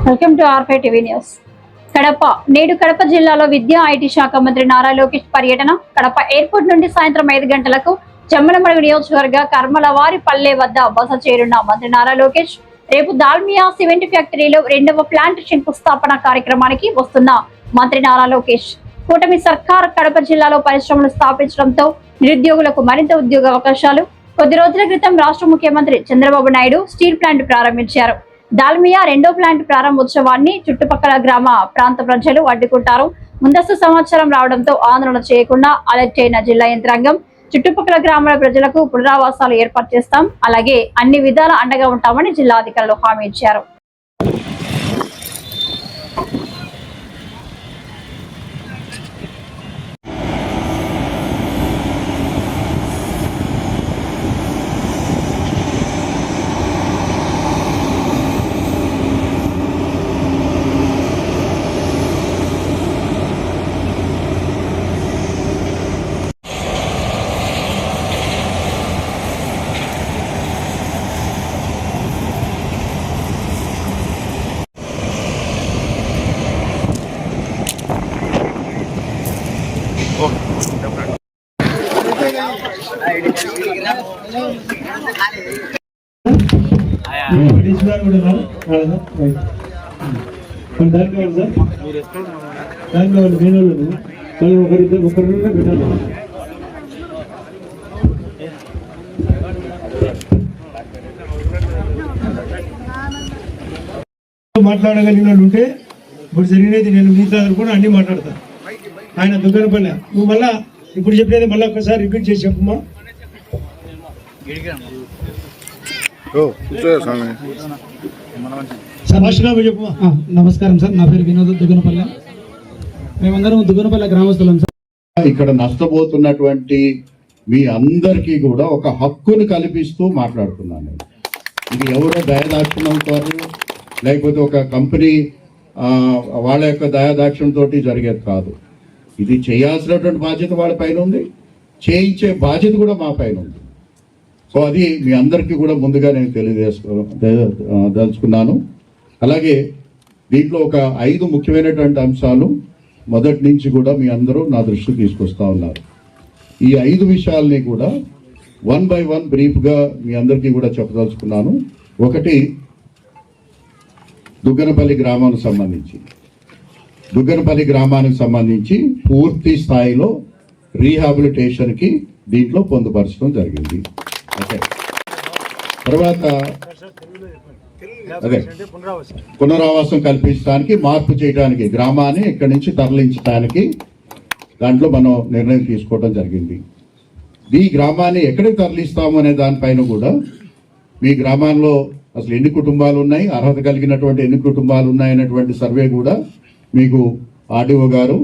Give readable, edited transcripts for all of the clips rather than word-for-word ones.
Welcome to R five TV news. Kadapa నేడు కడప జిల్లాలో విద్యా ఐటీ శాఖ మంత్రి నారా లోకేష్ పర్యటన. కడప ఎయిర్పోర్ట్ నుండి సాయంత్రం 5 గంటలకు జమ్మలమడుగు నియోజకవర్గ కర్మలవారి పల్లె వద్ద బస చేరున్న మంత్రి నారా లోకేష్ రేపు దాల్మియా సిమెంట్ ఫ్యాక్టరీలో 2వ ప్లాంట్ శంకుస్థాపన కార్యక్రమానికి వస్తున్న మంత్రి నారా లోకేష్ కూటమి సర్కార్ కడప జిల్లాలో పరిశ్రమలు స్థాపించడంతో నిరుద్యోగులకు మరింత ఉద్యోగ అవకాశాలు. కొద్ది రోజుల క్రితం రాష్ట్ర ముఖ్యమంత్రి చంద్రబాబు నాయుడు స్టీల్ ప్లాంట్ ప్రారంభించారు. దాల్మియా 2వ ప్లాంట్ ప్రారంభోత్సవాన్ని చుట్టుపక్కల గ్రామ ప్రాంత ప్రజలు అడ్డుకుంటారు. ముందస్తు సమాచారం రావడంతో ఆందోళన చేయకుండా అలర్ట్ అయిన జిల్లా యంత్రాంగం చుట్టుపక్కల గ్రామాల ప్రజలకు పునరావాసాలు ఏర్పాటు చేస్తాం, అలాగే అన్ని విధాల అండగా ఉంటామని జిల్లా అధికారులు హామీ ఇచ్చారు. మాట్లాడగలిగిన వాళ్ళు ఉంటే ఇప్పుడు జరిగినది నేను మీతో కూడా అన్ని మాట్లాడతాను. ఆయన దుగ్గనపల్లె నువ్వు మళ్ళా ఇప్పుడు చెప్పేది మళ్ళీ ఒక్కసారి రిపీట్ చేసి చెప్పమ్మా. నమస్కారం సార్, నా పేరు వినోద్, దుగ్గనపల్లె. మేమందరం దుగ్గనపల్లె గ్రామస్తులం సార్. ఇక్కడ నష్టపోతున్నటువంటి మీ అందరికీ కూడా ఒక హక్కును కల్పిస్తూ మాట్లాడుతున్నాను. ఇది ఎవరో దయాదాక్షిణ్యంతో లేకపోతే ఒక కంపెనీ వాళ్ళ యొక్క దయాదాక్షిణ్యంతో జరిగేది కాదు. ఇది చేయాల్సినటువంటి బాధ్యత వాళ్ళ పైన ఉంది, చేయించే బాధ్యత కూడా మా పైన ఉంది. సో అది మీ అందరికీ కూడా ముందుగా నేను తెలియదలుచుకున్నాను. అలాగే దీంట్లో ఒక 5 ముఖ్యమైనటువంటి అంశాలు మొదటి నుంచి కూడా మీ అందరూ నా దృష్టికి తీసుకొస్తా ఉన్నారు. ఈ 5 విషయాల్ని కూడా 1 by 1 బ్రీఫ్గా మీ అందరికీ కూడా చెప్పదలుచుకున్నాను. ఒకటి, దుగ్గనపల్లి గ్రామానికి సంబంధించి పూర్తి స్థాయిలో రీహాబిలిటేషన్కి దీంట్లో పొందుపరచడం జరిగింది. ఓకే, తర్వాత అదే పునరావాసం కల్పించడానికి, మార్పు చేయడానికి, గ్రామాన్ని ఇక్కడి నుంచి తరలించడానికి దాంట్లో మనం నిర్ణయం తీసుకోవడం జరిగింది. ఈ గ్రామాన్ని ఎక్కడికి తరలిస్తాము అనే దానిపైన కూడా మీ గ్రామాల్లో అసలు ఎన్ని కుటుంబాలు ఉన్నాయి, అర్హత కలిగినటువంటి ఎన్ని కుటుంబాలు ఉన్నాయనేటువంటి సర్వే కూడా మీకు ఆర్డీఓ గారు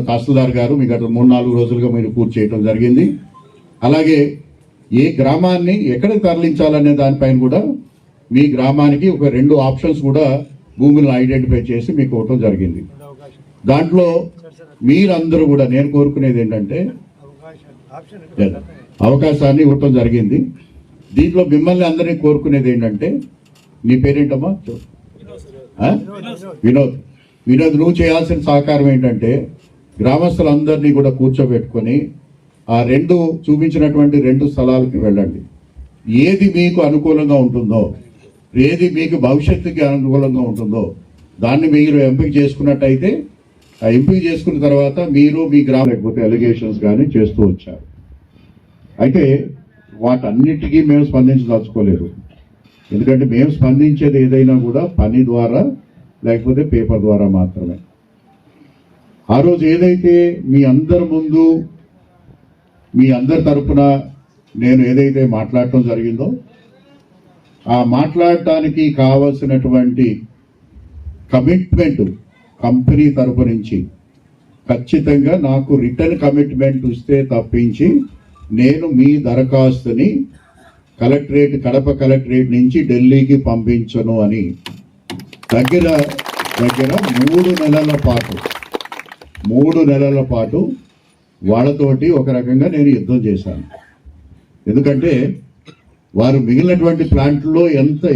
తహసీల్దార్ గారు మీకు గత 3-4 రోజులుగా మీరు పూర్తి చేయడం జరిగింది. అలాగే ఏ గ్రామాన్ని ఎక్కడికి తరలించాలనే దానిపైన కూడా మీ గ్రామానికి ఒక 2 ఆప్షన్స్ కూడా భూములను ఐడెంటిఫై చేసి మీకు ఇవ్వటం జరిగింది. దాంట్లో మీరందరూ కూడా నేను కోరుకునేది ఏంటంటే అవకాశాన్ని ఇవ్వటం జరిగింది. దీంట్లో మిమ్మల్ని అందరినీ కోరుకునేది ఏంటంటే, నీ పేరేంటమ్మా? వినోద్. నువ్వు చేయాల్సిన సహకారం ఏంటంటే గ్రామస్తులందరినీ కూడా కూర్చోబెట్టుకొని ఆ 2 చూపించినటువంటి 2 స్థలాలకి వెళ్ళండి. ఏది మీకు అనుకూలంగా ఉంటుందో, ఏది మీకు భవిష్యత్తుకి అనుకూలంగా ఉంటుందో దాన్ని మీరు ఎంపిక చేసుకున్నట్టయితే ఆ ఎంపిక చేసుకున్న తర్వాత మీరు మీ గ్రామం లేకపోతే అలిగేషన్స్ కానీ చేస్తూ వచ్చారు. అయితే వాటన్నిటికీ మేము స్పందించదలుచుకోలేదు. ఎందుకంటే మేము స్పందించేది ఏదైనా కూడా పని ద్వారా లేకపోతే పేపర్ ద్వారా మాత్రమే. ఆ రోజు ఏదైతే మీ అందరి ముందు మీ అందరి తరపున నేను ఏదైతే మాట్లాడటం జరిగిందో ఆ మాట్లాడటానికి కావలసినటువంటి కమిట్మెంట్ కంపెనీ తరపు నుంచి ఖచ్చితంగా నాకు రిటర్న్ కమిట్మెంట్ ఇస్తే తప్పించి నేను మీ దరఖాస్తుని కడప కలెక్టరేట్ నుంచి ఢిల్లీకి పంపించను అని దగ్గర 3 నెలల పాటు వాళ్ళతోటి ఒక రకంగా నేను యుద్ధం చేశాను. ఎందుకంటే వారు మిగిలినటువంటి ప్లాంట్లో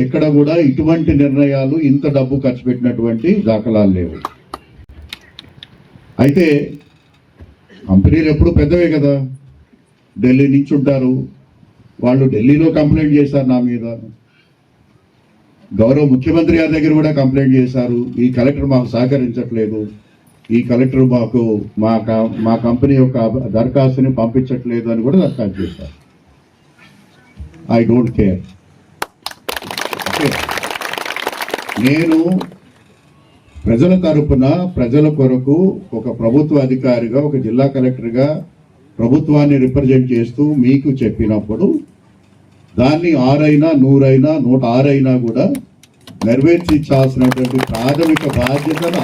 ఎక్కడ కూడా ఇటువంటి నిర్ణయాలు ఇంత డబ్బు ఖర్చు పెట్టినటువంటి దాఖలాలు లేవు. అయితే కంపెనీలు ఎప్పుడు పెద్దవే కదా, ఢిల్లీ నుంచి ఉంటారు, వాళ్ళు ఢిల్లీలో కంప్లైంట్ చేశారు నా మీద, గౌరవ ముఖ్యమంత్రి గారి దగ్గర కూడా కంప్లైంట్ చేశారు, ఈ కలెక్టర్ మాకు సహకరించట్లేదు, ఈ కలెక్టర్ మాకు మా కంపెనీ యొక్క దరఖాస్తుని పంపించట్లేదు అని కూడా దరఖాస్తు చేశారు. I don't care. నేను ప్రజల తరపున ప్రజల కొరకు ఒక ప్రభుత్వ అధికారిగా, ఒక జిల్లా కలెక్టర్గా ప్రభుత్వాన్ని రిప్రజెంట్ చేస్తూ మీకు చెప్పినప్పుడు దాన్ని 6 అయినా 100 అయినా 106 అయినా కూడా నెరవేర్చాల్సినటువంటి ప్రాథమిక బాధ్యతను